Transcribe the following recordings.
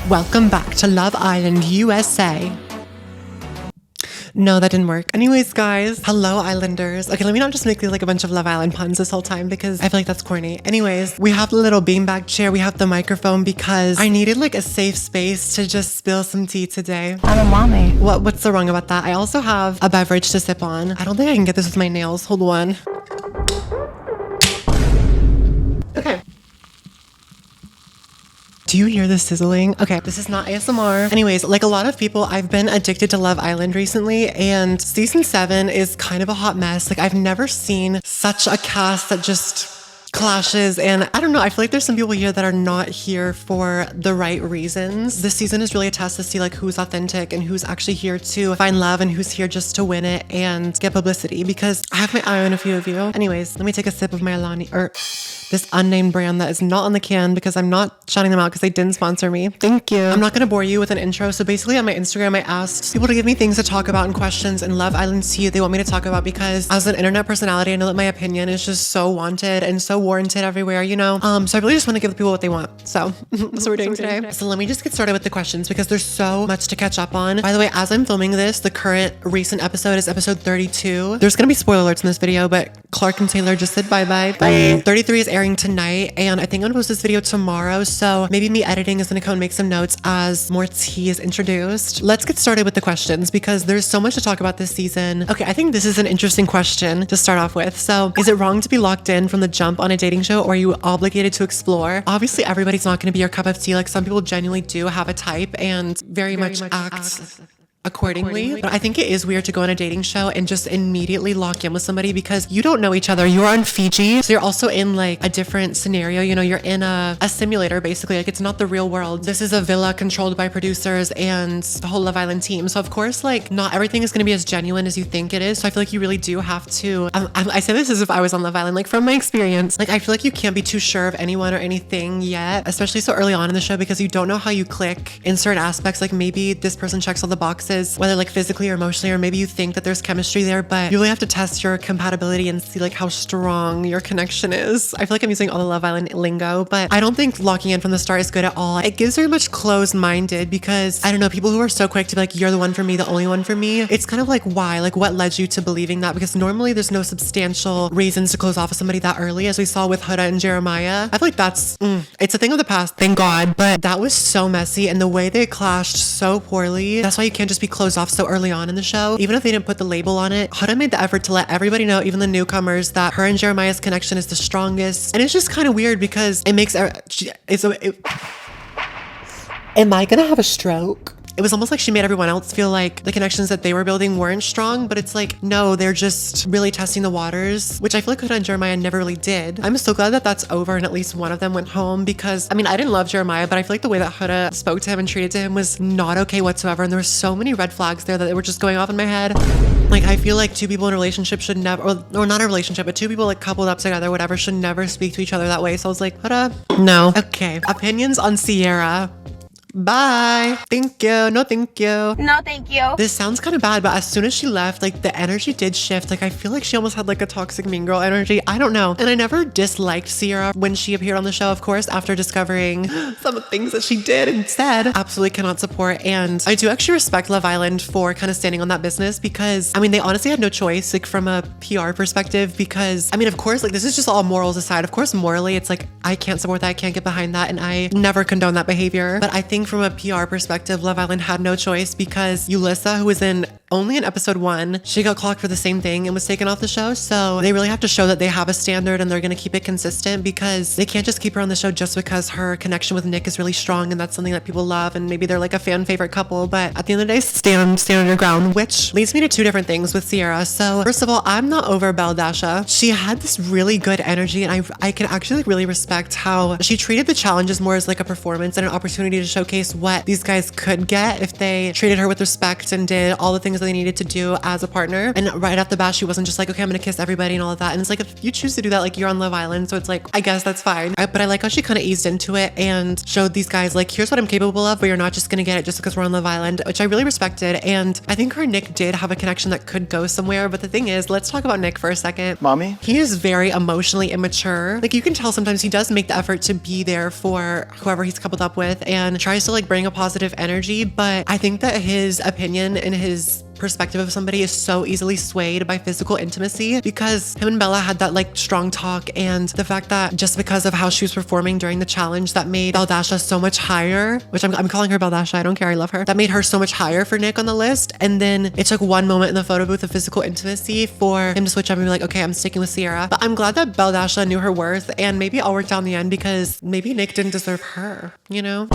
Welcome back to Love Island, USA. No, that didn't work. Anyways, guys, hello Islanders. Okay, let me not just make like a bunch of Love Island puns this whole time because I feel like that's corny. Anyways, we have the little beanbag chair, we have the microphone because I needed like a safe space to just spill some tea today. I'm a mommy. What's so wrong about that? I also have a beverage to sip on. I don't think I can get this with my nails. Hold on. Okay. Do you hear the sizzling? Okay, this is not ASMR. Anyways, like a lot of people, I've been addicted to Love Island recently, and season 7 is kind of a hot mess. Like, I've never seen such a cast that just clashes, and I don't know, I feel like there's some people here that are not here for the right reasons. This season is really a test to see like who's authentic and who's actually here to find love and who's here just to win it and get publicity, because I have my eye on a few of you. Anyways, let me take a sip of my Alani, or this unnamed brand that is not on the can because I'm not shouting them out because they didn't sponsor me. Thank you. I'm not going to bore you with an intro. So basically on my Instagram, I asked people to give me things to talk about and questions, and Love Island tea they want me to talk about because as an internet personality, I know that my opinion is just so wanted and so warranted everywhere, you know? So I really just want to give the people what they want. So that's what we're doing today. So let me just get started with the questions because there's so much to catch up on. By the way, as I'm filming this, the current recent episode is episode 32. There's going to be spoiler alerts in this video, but Clark and Taylor just said bye-bye. Bye. 33 is airing tonight, and I think I'm gonna post this video tomorrow, so maybe me editing is gonna come and make some notes as more tea is introduced. Let's get started with the questions because there's so much to talk about this season. Okay, I think this is an interesting question to start off with. So, is it wrong to be locked in from the jump on a dating show, or are you obligated to explore? Obviously, everybody's not gonna be your cup of tea. Like, some people genuinely do have a type and very much act accordingly. But I think it is weird to go on a dating show and just immediately lock in with somebody because you don't know each other. You're on Fiji, so you're also in like a different scenario. You know, you're in a simulator basically. Like, it's not the real world. This is a villa controlled by producers and the whole Love Island team. So of course, like, not everything is going to be as genuine as you think it is. So I feel like you really do have to, I say this as if I was on Love Island, like from my experience, like I feel like you can't be too sure of anyone or anything yet, especially so early on in the show, because you don't know how you click in certain aspects. Like, maybe this person checks all the boxes, whether like physically or emotionally, or maybe you think that there's chemistry there, but you really have to test your compatibility and see like how strong your connection is. I feel like I'm using all the Love Island lingo, but I don't think locking in from the start is good at all. It gives very much closed-minded because, I don't know, people who are so quick to be like, you're the one for me, the only one for me. It's kind of like, why? Like, what led you to believing that? Because normally there's no substantial reasons to close off with somebody that early, as we saw with Huda and Jeremiah. I feel like that's, it's a thing of the past, thank God, but that was so messy, and the way they clashed so poorly, that's why you can't just be closed off so early on in the show. Even if they didn't put the label on it, Huda made the effort to let everybody know, even the newcomers, that her and Jeremiah's connection is the strongest. And it's just kind of weird because it makes am I gonna have a stroke? It was almost like she made everyone else feel like the connections that they were building weren't strong, but it's like, no, they're just really testing the waters, which I feel like Huda and Jeremiah never really did. I'm so glad that that's over and at least one of them went home, because, I mean, I didn't love Jeremiah, but I feel like the way that Huda spoke to him and treated to him was not okay whatsoever, and there were so many red flags there that they were just going off in my head. Like, I feel like two people in a relationship should never, or not a relationship, but two people like coupled up together, whatever, should never speak to each other that way. So I was like, Huda, no. Okay, opinions on Cierra. Bye. Thank you. No, thank you. No, thank you. This sounds kind of bad, but as soon as she left, like, the energy did shift. Like, I feel like she almost had like a toxic mean girl energy. I don't know. And I never disliked Cierra when she appeared on the show, of course, after discovering some of the things that she did and said. Absolutely cannot support. And I do actually respect Love Island for kind of standing on that business, because, I mean, they honestly had no choice, like, from a PR perspective, because, I mean, of course, like, this is just all morals aside. Of course, morally, it's like, I can't support that. I can't get behind that. And I never condone that behavior. But I think from a PR perspective, Love Island had no choice, because Yulissa, who was only in episode 1, she got clocked for the same thing and was taken off the show. So they really have to show that they have a standard and they're going to keep it consistent, because they can't just keep her on the show just because her connection with Nick is really strong and that's something that people love and maybe they're like a fan favorite couple. But at the end of the day, stand on your ground, which leads me to two different things with Cierra. So first of all, I'm not over Baldasha. She had this really good energy, and I can actually really respect how she treated the challenges more as like a performance and an opportunity to showcase what these guys could get if they treated her with respect and did all the things things that they needed to do as a partner. And right off the bat, she wasn't just like, okay, I'm gonna kiss everybody and all of that. And it's like, if you choose to do that, like you're on Love Island. So it's like, I guess that's fine. But I like how she kind of eased into it and showed these guys like, here's what I'm capable of, but you're not just gonna get it just because we're on Love Island, which I really respected. And I think her and Nick did have a connection that could go somewhere. But the thing is, let's talk about Nick for a second. Mommy? He is very emotionally immature. Like you can tell sometimes he does make the effort to be there for whoever he's coupled up with and tries to like bring a positive energy. But I think that his opinion and his perspective of somebody is so easily swayed by physical intimacy, because him and Bella had that like strong talk, and the fact that just because of how she was performing during the challenge that made Baldasha so much higher, which I'm calling her Baldasha, I don't care, I love her, that made her so much higher for Nick on the list. And then it took one moment in the photo booth of physical intimacy for him to switch up and be like, okay, I'm sticking with Cierra. But I'm glad that Baldasha knew her worth, and maybe it all worked out in the end because maybe Nick didn't deserve her, you know?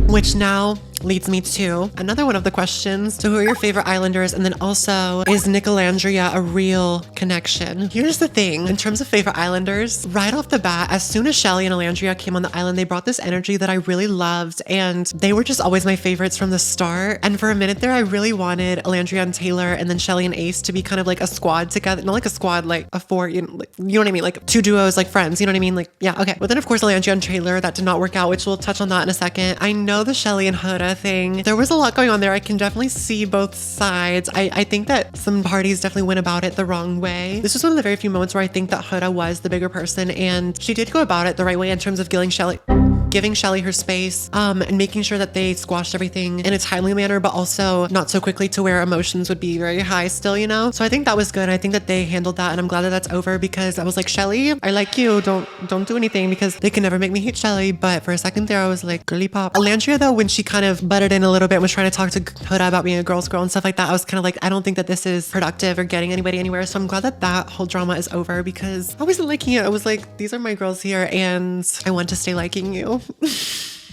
Which now leads me to another one of the questions. So who are your favorite islanders? And then also, is Nicolandria a real connection? Here's the thing, in terms of favorite islanders, right off the bat, as soon as Shelly and Alandria came on the island, they brought this energy that I really loved, and they were just always my favorites from the start. And for a minute there, I really wanted Alandria and Taylor and then Shelly and Ace to be kind of like a squad together. Not like a squad, like a four, you know what I mean? Like two duos, like friends, you know what I mean? Like, yeah, okay. But then of course, Alandria and Taylor, that did not work out, which we'll touch on that in a second. I know the Shelly and Huda thing, there was a lot going on there. I can definitely see both sides. I think that some parties definitely went about it the wrong way. This was one of the very few moments where I think that Huda was the bigger person, and she did go about it the right way in terms of giving Shelly her space, and making sure that they squashed everything in a timely manner, but also not so quickly to where emotions would be very high still, you know? So I think that was good. I think that they handled that, and I'm glad that that's over, because I was like, Shelly, I like you. Don't do anything, because they can never make me hate Shelly. But for a second there, I was like, girly pop. Alandria though, when she kind of butted in a little bit and was trying to talk to Huda about being a girl's girl and stuff like that, I was kind of like, I don't think that this is productive or getting anybody anywhere. So I'm glad that that whole drama is over, because I wasn't liking it. I was like, these are my girls here and I want to stay liking you.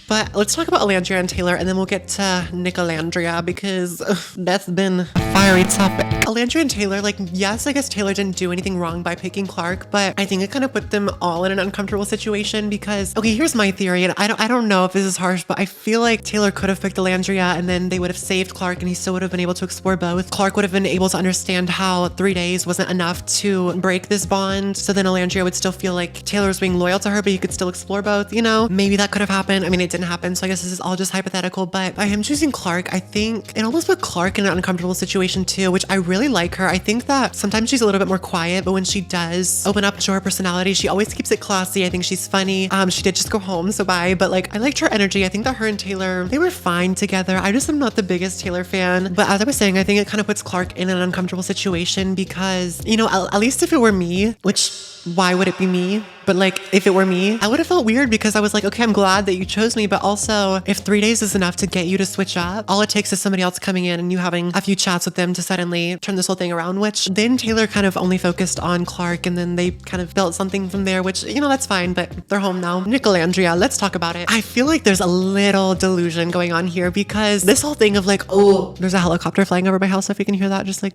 But let's talk about Alandria and Taylor, and then we'll get to Nicolandria, because that's been a fiery topic. Alandria and Taylor, like, yes, I guess Taylor didn't do anything wrong by picking Clark, but I think it kind of put them all in an uncomfortable situation, because, okay, here's my theory, and I don't know if this is harsh, but I feel like Taylor could have picked Alandria, and then they would have saved Clark, and he still would have been able to explore both. Clark would have been able to understand how 3 days wasn't enough to break this bond, so then Alandria would still feel like Taylor was being loyal to her, but he could still explore both, you know? Maybe that could have happened. I mean, it didn't happen, so I guess this is all just hypothetical, but by him choosing Clark, I think it almost put Clark in an uncomfortable situation too, which I really like her. I think that sometimes she's a little bit more quiet, but when she does open up to her personality, she always keeps it classy. I think she's funny. She did just go home, so bye, but like, I liked her energy. I think that her and Taylor, they were fine together. I just am not the biggest Taylor fan, but as I was saying, I think it kind of puts Clark in an uncomfortable situation, because, you know, at least if it were me, which why would it be me? But like, if it were me, I would have felt weird, because I was like, okay, I'm glad that you chose me, but also if 3 days is enough to get you to switch up, all it takes is somebody else coming in and you having a few chats with them to suddenly turn this whole thing around, which then Taylor kind of only focused on Clark, and then they kind of built something from there, which, you know, that's fine, but they're home now. Nicolandria, let's talk about it. I feel like there's a little delusion going on here, because this whole thing of like, oh, there's a helicopter flying over my house, if you can hear that, just like,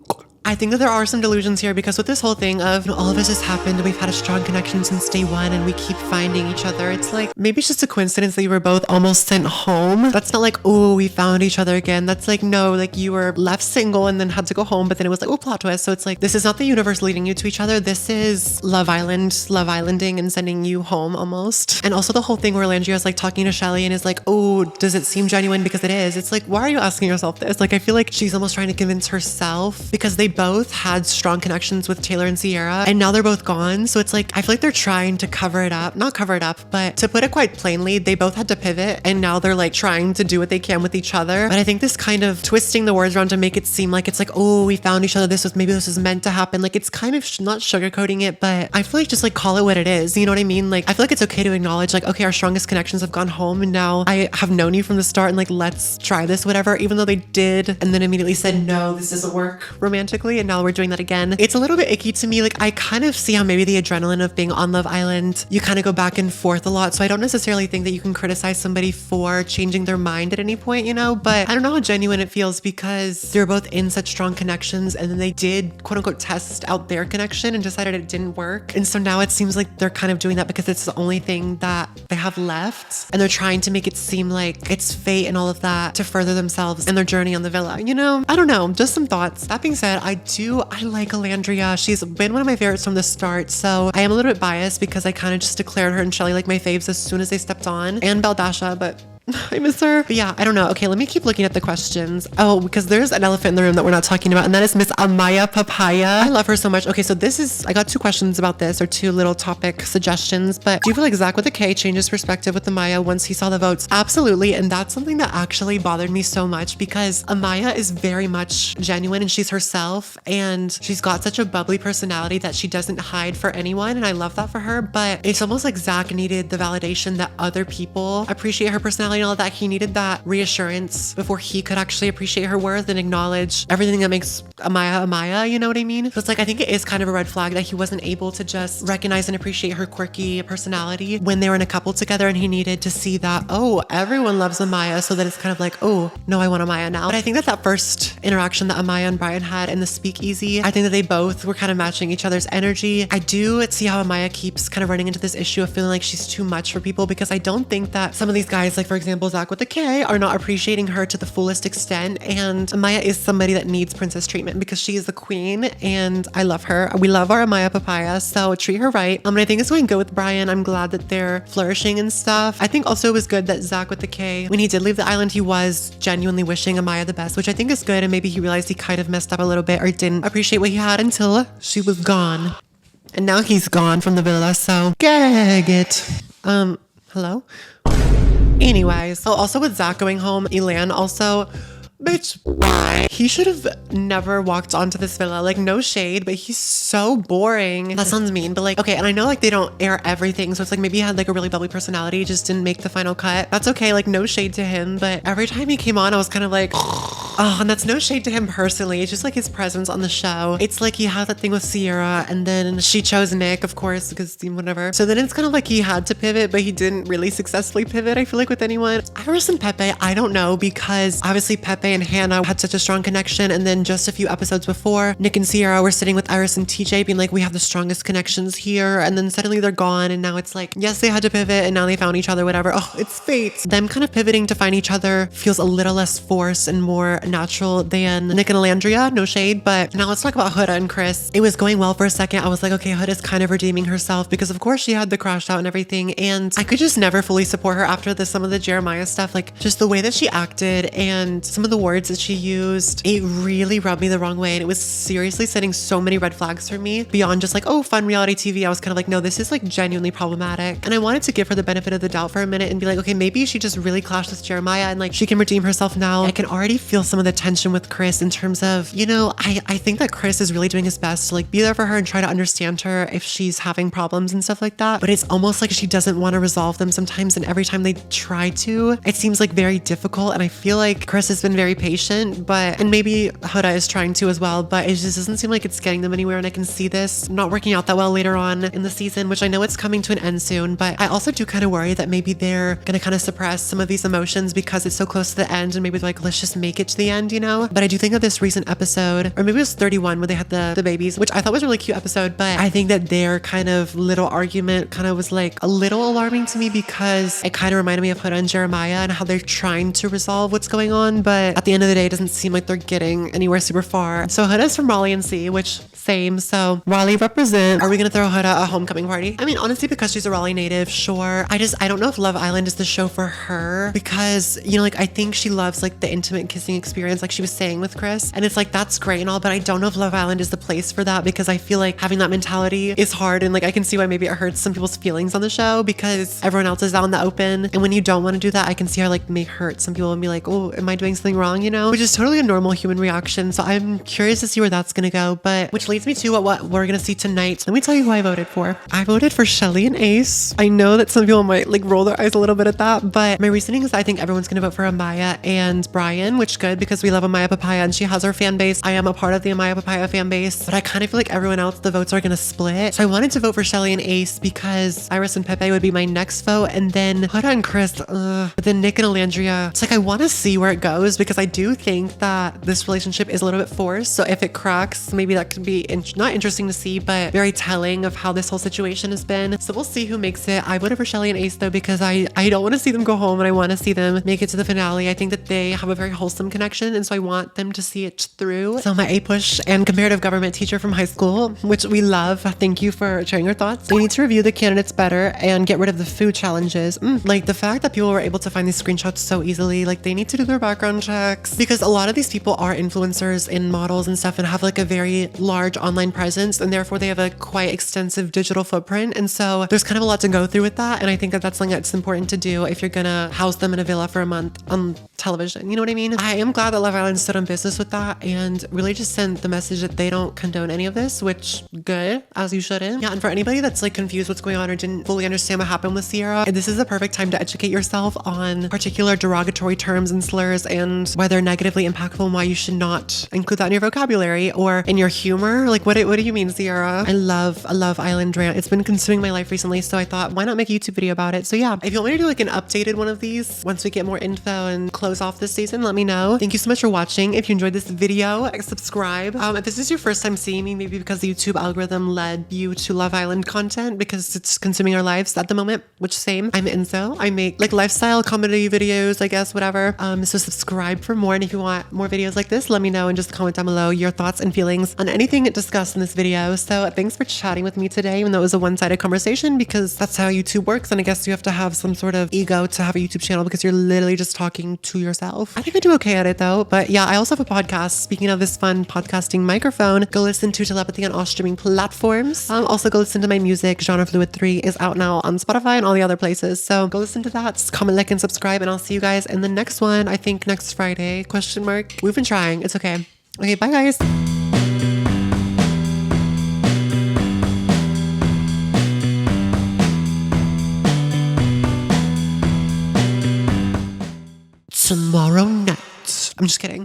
I think that there are some delusions here, because with this whole thing of, you know, all of this has happened and we've had a strong connection since day one and we keep finding each other. It's like, maybe it's just a coincidence that you were both almost sent home. That's not like, oh, we found each other again. That's like, no, like you were left single and then had to go home, but then it was like, oh, plot twist. So it's like, this is not the universe leading you to each other. This is Love Island, Love Islanding and sending you home almost. And also the whole thing where Landria is like talking to Shelly and is like, oh, does it seem genuine? Because it is. It's like, why are you asking yourself this? Like, I feel like she's almost trying to convince herself, because they both had strong connections with Taylor and Cierra, and now they're both gone. So it's like, I feel like they're trying to cover it up, not cover it up, but to put it quite plainly, they both had to pivot, and now they're like trying to do what they can with each other. But I think this kind of twisting the words around to make it seem like it's like, oh, we found each other. Maybe this was meant to happen. Like, it's kind of not sugarcoating it, but I feel like just like call it what it is. You know what I mean? Like, I feel like it's okay to acknowledge like, okay, our strongest connections have gone home, and now I have known you from the start, and like, let's try this, whatever, even though they did and then immediately said, no, this doesn't work romantically. basically, and now we're doing that again. It's a little bit icky to me. Like, I kind of see how maybe the adrenaline of being on Love Island, you kind of go back and forth a lot. So I don't necessarily think that you can criticize somebody for changing their mind at any point, you know, but I don't know how genuine it feels because they're both in such strong connections, and then they did quote unquote test out their connection and decided it didn't work. And so now it seems like they're kind of doing that because it's the only thing that they have left, and they're trying to make it seem like it's fate and all of that to further themselves in their journey on the villa, you know? I don't know, just some thoughts. That being said, I like Nicolandria. She's been one of my favorites from the start, so I am a little bit biased because I kind of just declared her and Shelly like my faves as soon as they stepped on, and Baldasha, but I miss her. But yeah, I don't know. Okay, let me keep looking at the questions. Oh, because there's an elephant in the room that we're not talking about, and that is Miss Amaya Papaya. I love her so much. Okay, so I got 2 questions about this, or 2 little topic suggestions, but do you feel like Zach with a K changed his perspective with Amaya once he saw the votes? Absolutely, and that's something that actually bothered me so much because Amaya is very much genuine and she's herself, and she's got such a bubbly personality that she doesn't hide for anyone, and I love that for her, but it's almost like Zach needed the validation that other people appreciate her personality and all that. He needed that reassurance before he could actually appreciate her worth and acknowledge everything that makes Amaya, you know what I mean? So it's like, I think it is kind of a red flag that he wasn't able to just recognize and appreciate her quirky personality when they were in a couple together, and he needed to see that, oh, everyone loves Amaya, so that it's kind of like, oh, no, I want Amaya now. But I think that first interaction that Amaya and Brian had in the speakeasy, I think that they both were kind of matching each other's energy. I do see how Amaya keeps kind of running into this issue of feeling like she's too much for people, because I don't think that some of these guys, like for example, Zach with the K, are not appreciating her to the fullest extent. And Amaya is somebody that needs princess treatment because she is the queen, and I love her. We love our Amaya Papaya, so treat her right. And I think it's going good with Brian. I'm glad that they're flourishing and stuff. I think also it was good that Zach with the K, when he did leave the island, he was genuinely wishing Amaya the best, which I think is good. And maybe he realized he kind of messed up a little bit or didn't appreciate what he had until she was gone. And now he's gone from the villa, so gag it. Hello? Anyways, also with Zach going home, Elan also, bitch, why? He should have never walked onto this villa. Like, no shade, but he's so boring. That sounds mean, but like, okay, and I know like they don't air everything, so it's like maybe he had like a really bubbly personality, just didn't make the final cut. That's okay, like no shade to him, but every time he came on, I was kind of like, oh, and that's no shade to him personally. It's just like his presence on the show. It's like he had that thing with Sierra, and then she chose Nick, of course, because whatever. So then it's kind of like he had to pivot, but he didn't really successfully pivot, I feel like, with anyone. Iris and Pepe, I don't know, because obviously Pepe and Hannah had such a strong connection, and then just a few episodes before, Nick and Sierra were sitting with Iris and TJ being like, we have the strongest connections here, and then suddenly they're gone, and now it's like, yes, they had to pivot, and now they found each other, whatever. Oh, it's fate. Them kind of pivoting to find each other feels a little less forced and more natural than Nicolandria, no shade. But now let's talk about Huda and Chris. It was going well for a second. I was like, okay, Huda's kind of redeeming herself, because of course she had the crash out and everything, and I could just never fully support her after some of the Jeremiah stuff, like just the way that she acted and some of the words that she used, it really rubbed me the wrong way, and it was seriously setting so many red flags for me beyond just like, oh, fun reality TV. I was kind of like, no, this is like genuinely problematic, and I wanted to give her the benefit of the doubt for a minute and be like, okay, maybe she just really clashed with Jeremiah and like she can redeem herself now. I can already feel some of the tension with Chris in terms of, you know, I think that Chris is really doing his best to like be there for her and try to understand her if she's having problems and stuff like that, but it's almost like she doesn't want to resolve them sometimes, and every time they try to, it seems like very difficult. And I feel like Chris has been very patient, but, and maybe Huda is trying to as well, but it just doesn't seem like it's getting them anywhere, and I can see this not working out that well later on in the season, which I know it's coming to an end soon, but I also do kind of worry that maybe they're gonna kind of suppress some of these emotions because it's so close to the end, and maybe they're like, let's just make it to the end, you know? But I do think that this recent episode, or maybe it was 31 where they had the babies, which I thought was a really cute episode, but I think that their kind of little argument kind of was like a little alarming to me, because it kind of reminded me of Huda and Jeremiah and how they're trying to resolve what's going on, but at the end of the day, it doesn't seem like they're getting anywhere super far. So Huda's from Raleigh and C, which same. So Raleigh represent. Are we gonna throw Huda a homecoming party? I mean, honestly, because she's a Raleigh native, sure. I don't know if Love Island is the show for her, because, you know, like I think she loves like the intimate kissing experience, like she was saying with Chris, and it's like that's great and all, but I don't know if Love Island is the place for that, because I feel like having that mentality is hard, and like I can see why maybe it hurts some people's feelings on the show because everyone else is out in the open, and when you don't want to do that, I can see how like may hurt some people and be like, oh, am I doing something wrong, you know, which is totally a normal human reaction. So I'm curious to see where that's gonna go, but which leads me to what we're gonna see tonight. Let me tell you who I voted for. I voted for Shelly and Ace. I know that some people might like roll their eyes a little bit at that, but my reasoning is I think everyone's gonna vote for Amaya and Brian, which good, because we love Amaya Papaya and she has her fan base. I am a part of the Amaya Papaya fan base, but I kind of feel like everyone else, the votes are going to split. So I wanted to vote for Shelly and Ace because Iris and Pepe would be my next vote. And then Huda and Chris, but then Nick and Nicolandria. It's like, I want to see where it goes because I do think that this relationship is a little bit forced. So if it cracks, maybe that could be not interesting to see, but very telling of how this whole situation has been. So we'll see who makes it. I voted for Shelly and Ace though, because I don't want to see them go home and I want to see them make it to the finale. I think that they have a very wholesome connection, and so I want them to see it through. So my A-Push and comparative government teacher from high school, which we love, thank you for sharing your thoughts. We need to review the candidates better and get rid of the food challenges. Like the fact that people were able to find these screenshots so easily, like they need to do their background checks, because a lot of these people are influencers and models and stuff and have like a very large online presence, and therefore they have a quite extensive digital footprint. And so there's kind of a lot to go through with that. And I think that that's something that's important to do if you're gonna house them in a villa for a month on television. You know what I mean? I am glad that Love Island stood on business with that and really just sent the message that they don't condone any of this, which good, as you shouldn't. Yeah, and for anybody that's like confused what's going on or didn't fully understand what happened with Cierra, this is a perfect time to educate yourself on particular derogatory terms and slurs and why they're negatively impactful and why you should not include that in your vocabulary or in your humor. Like, what do you mean, Cierra? I love Island rant. It's been consuming my life recently, so I thought, why not make a YouTube video about it? So yeah, if you want me to do like an updated one of these once we get more info and close off this season, let me know. Thank you so much for watching. If you enjoyed this video, subscribe. If this is your first time seeing me, maybe because the YouTube algorithm led you to Love Island content because it's consuming our lives at the moment, which same. I'm Enzo. I make like lifestyle comedy videos, I guess, whatever. So subscribe for more. And if you want more videos like this, let me know and just comment down below your thoughts and feelings on anything discussed in this video. So thanks for chatting with me today, even though it was a one-sided conversation, because that's how YouTube works. And I guess you have to have some sort of ego to have a YouTube channel because you're literally just talking to yourself. I think I do okay at it though. But yeah, I also have a podcast. Speaking of this fun podcasting microphone, go listen to Telepathy on all streaming platforms. Also go listen to my music. Genre Fluid 3 is out now on Spotify and all the other places. So go listen to that. Just comment, like, and subscribe, and I'll see you guys in the next one. I think next Friday, question mark. We've been trying. It's okay. Okay, bye guys. Tomorrow night. I'm just kidding.